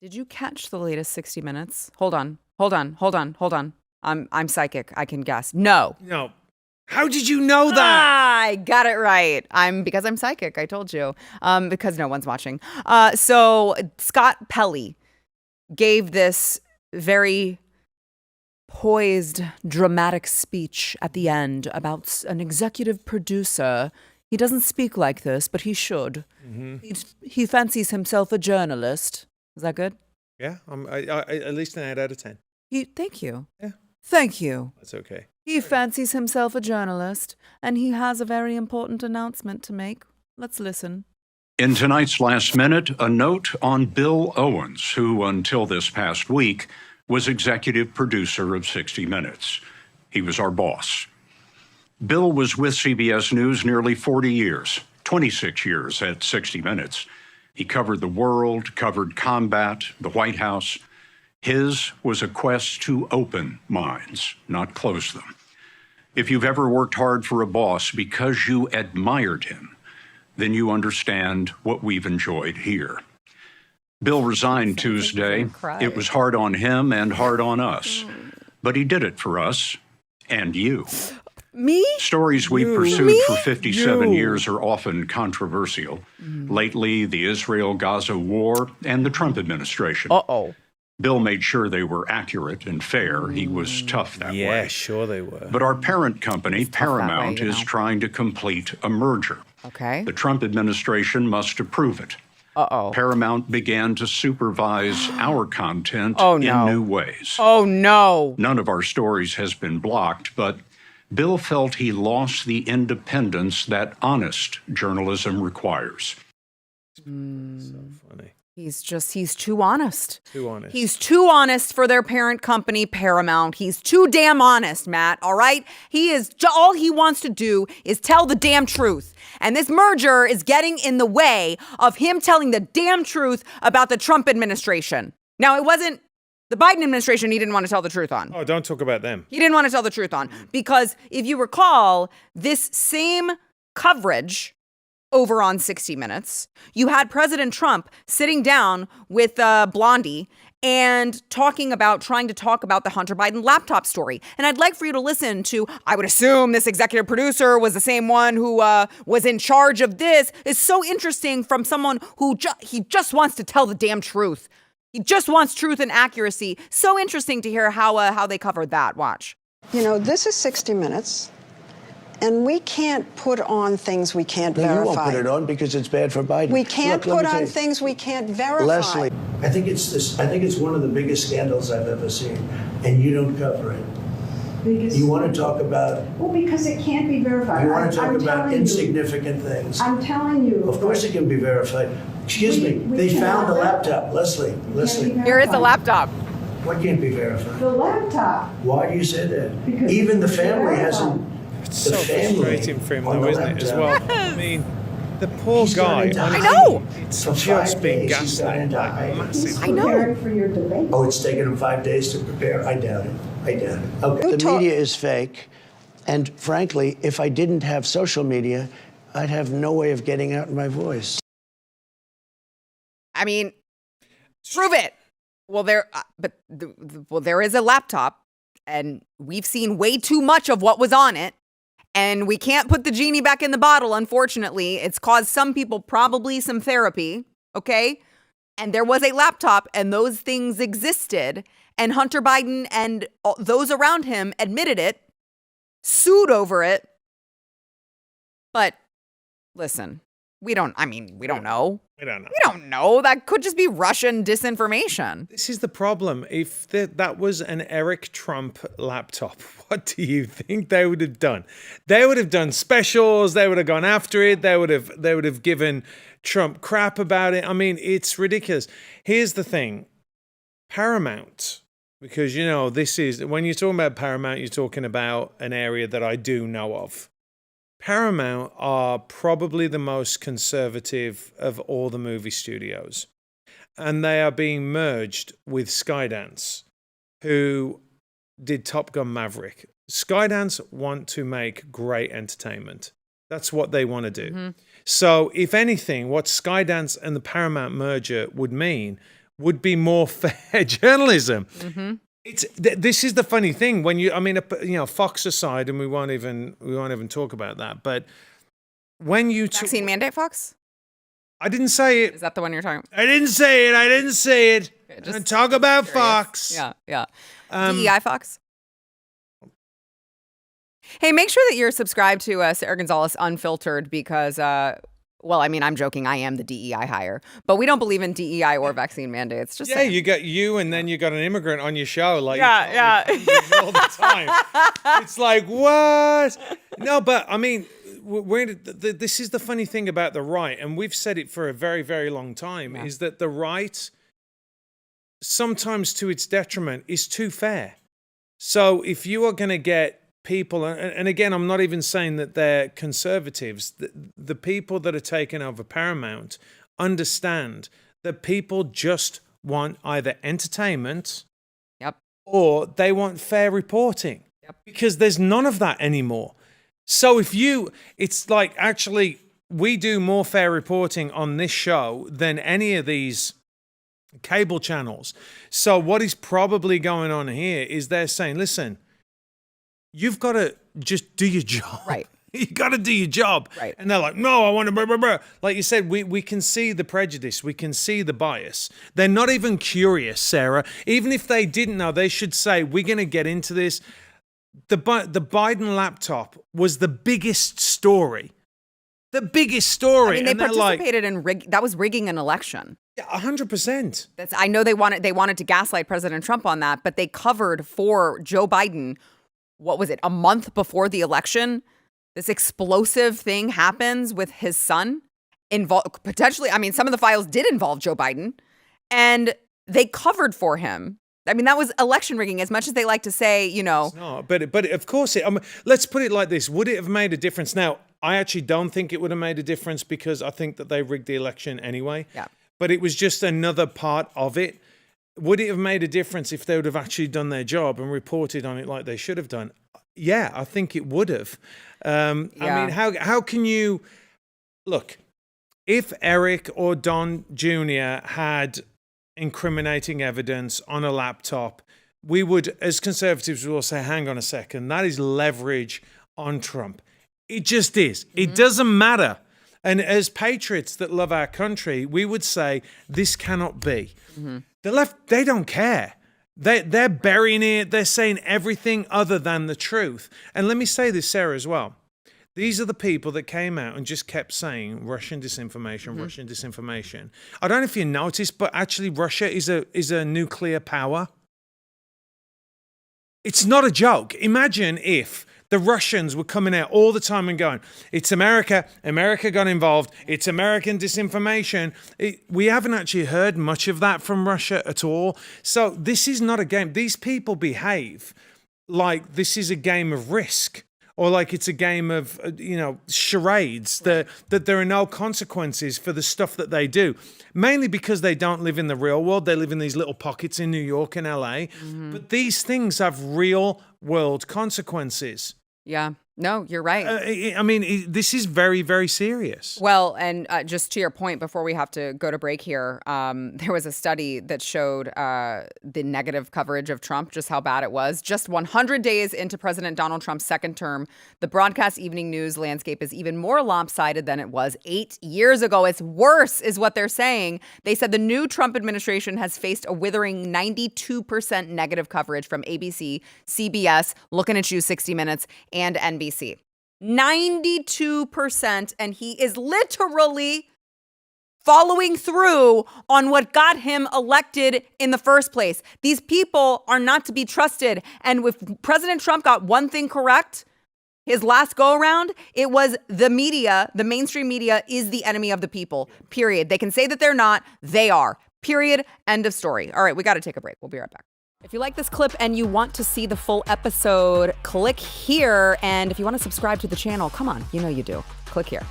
Did you catch the latest 60 Minutes? Hold on. I'm psychic. I can guess. No. No. How did you know that? I got it right. Because I'm psychic. I told you. Because no one's watching. So Scott Pelley gave this very poised, dramatic speech at the end about an executive producer. He doesn't speak like this, but he should. Mm-hmm. He fancies himself a journalist. Is that good? Yeah, I at least an 8 out of 10. Thank you. Yeah. Thank you. That's okay. He fancies himself a journalist, and he has a very important announcement to make. Let's listen. In tonight's Last Minute, a note on Bill Owens, who until this past week was executive producer of 60 Minutes. He was our boss. Bill was with CBS News nearly 40 years, 26 years at 60 Minutes. He covered the world, covered combat, the White House. His was a quest to open minds, not close them. If you've ever worked hard for a boss because you admired him, then you understand what we've enjoyed here. Bill resigned Tuesday. It was hard on him and hard on us, but he did it for us and you. Me? Stories we've pursued for 57 years are often controversial. Lately, the Israel-Gaza war and the Trump administration. Uh-oh. Bill made sure they were accurate and fair. He was tough that way. Yeah, sure they were. But our parent company, Paramount, is trying to complete a merger. Okay. The Trump administration must approve it. Uh-oh. Paramount began to supervise our content in new ways. Oh, no. None of our stories has been blocked, but Bill felt he lost the independence that honest journalism requires. So funny. He's too honest. Too honest. He's too honest for their parent company, Paramount. He's too damn honest, Matt, all right? All he wants to do is tell the damn truth. And this merger is getting in the way of him telling the damn truth about the Trump administration. Now, it wasn't the Biden administration he didn't want to tell the truth on. Oh, don't talk about them. He didn't want to tell the truth on. Because if you recall, this same coverage over on 60 Minutes, you had President Trump sitting down with Blondie and trying to talk about the Hunter Biden laptop story. And I'd like for you to listen to, I would assume this executive producer was the same one who was in charge of this. It's so interesting from someone who he just wants to tell the damn truth. He just wants truth and accuracy. So interesting to hear how they covered that. Watch. You know, this is 60 Minutes. And we can't put on things we can't verify. You won't put it on because it's bad for Biden. We can't put on things we can't verify. Leslie, I think it's one of the biggest scandals I've ever seen, and you don't cover it. You want to talk about... Well, because it can't be verified. You want to talk about insignificant things. I'm telling you. Of course it can be verified. Excuse me, they found the laptop. Leslie. Here is the laptop. What can't be verified? The laptop. Why do you say that? Because even the family hasn't... It's so frustrating for him, though, isn't it, as well? I mean, the poor guy. I know. It's just been gaslit like massive. I know. For your debate. Oh, it's taken him 5 days to prepare? I doubt it. Okay. The media is fake. And frankly, if I didn't have social media, I'd have no way of getting out my voice. I mean, prove it. Well, there is a laptop, and we've seen way too much of what was on it. And we can't put the genie back in the bottle, unfortunately. It's caused some people probably some therapy, okay? And there was a laptop, and those things existed. And Hunter Biden and those around him admitted it, sued over it. But listen, we don't know. We don't know. We don't know. That could just be Russian disinformation. This is the problem. If that was an Eric Trump laptop, what do you think they would have done? They would have done specials. They would have gone after it. They would have given Trump crap about it. I mean, it's ridiculous. Here's the thing. Paramount, because, you know, this is, when you're talking about Paramount, you're talking about an area that I do know of. Paramount are probably the most conservative of all the movie studios. And they are being merged with Skydance, who did Top Gun Maverick. Skydance want to make great entertainment. That's what they want to do. Mm-hmm. So if anything, what Skydance and the Paramount merger would mean would be more fair journalism. This is the funny thing when Fox aside, and we won't even talk about that. But when you vaccine mandate, Fox. I didn't say it. Is that the one you're talking about? I didn't say it. Okay, Just talk about curious. Fox. Yeah. DEI Fox. Hey, make sure that you're subscribed to Sara Gonzales Unfiltered because, I'm joking. I am the DEI hire, but we don't believe in DEI or vaccine mandates. Just saying. You got you, and then you got an immigrant on your show, like yeah. all the time. It's like what? No, but I mean, this is the funny thing about the right, and we've said it for a very, very long time, is that the right, sometimes to its detriment, is too fair. So if you are going to get people, and again, I'm not even saying that they're conservatives, the people that are taking over Paramount understand that people just want either entertainment or they want fair reporting because there's none of that anymore. So it's like, actually, we do more fair reporting on this show than any of these cable channels. So what is probably going on here is they're saying, listen, you've got to just do your job. Right. You got to do your job. Right. And they're like, no, I want to blah, blah, blah. Like you said, we can see the prejudice. We can see the bias. They're not even curious, Sarah. Even if they didn't know, they should say, we're going to get into this. The Biden laptop was the biggest story. The biggest story. I mean, they participated in that was rigging an election. Yeah, 100%. I know they wanted to gaslight President Trump on that, but they covered for Joe Biden. What was it? A month before the election, this explosive thing happens with his son. Potentially, I mean, some of the files did involve Joe Biden, and they covered for him. I mean, that was election rigging, as much as they like to say, It's not, but of course, let's put it like this. Would it have made a difference? Now, I actually don't think it would have made a difference because I think that they rigged the election anyway. Yeah. But it was just another part of it. Would it have made a difference if they would have actually done their job and reported on it like they should have done? Yeah, I think it would have. I mean, how can you... Look, if Eric or Don Jr. had incriminating evidence on a laptop, we would, as conservatives, will say, hang on a second, that is leverage on Trump. It just is. Mm-hmm. It doesn't matter. And as patriots that love our country, we would say, this cannot be. Mm-hmm. The left, they don't care. They're burying it. They're saying everything other than the truth. And let me say this, Sarah, as well. These are the people that came out and just kept saying Russian disinformation, Russian disinformation. I don't know if you noticed, but actually Russia is a nuclear power. It's not a joke. Imagine if the Russians were coming out all the time and going, it's America, America got involved, it's American disinformation. We haven't actually heard much of that from Russia at all. So this is not a game. These people behave like this is a game of Risk. Or like it's a game of, charades, that there are no consequences for the stuff that they do. Mainly because they don't live in the real world. They live in these little pockets in New York and LA. Mm-hmm. But these things have real world consequences. Yeah. No, you're right. This is very, very serious. Well, and just to your point, before we have to go to break here, there was a study that showed the negative coverage of Trump, just how bad it was. Just 100 days into President Donald Trump's second term, the broadcast evening news landscape is even more lopsided than it was 8 years ago. It's worse, is what they're saying. They said the new Trump administration has faced a withering 92% negative coverage from ABC, CBS, Looking at You, 60 Minutes, and NBC. 92%, and he is literally following through on what got him elected in the first place. These people are not to be trusted. And if President Trump got one thing correct, his last go around, it was the media, the mainstream media is the enemy of the people, period. They can say that they're not, they are, period, end of story. All right, we got to take a break. We'll be right back. If you like this clip and you want to see the full episode, click here. And if you want to subscribe to the channel, come on, you know you do. Click here.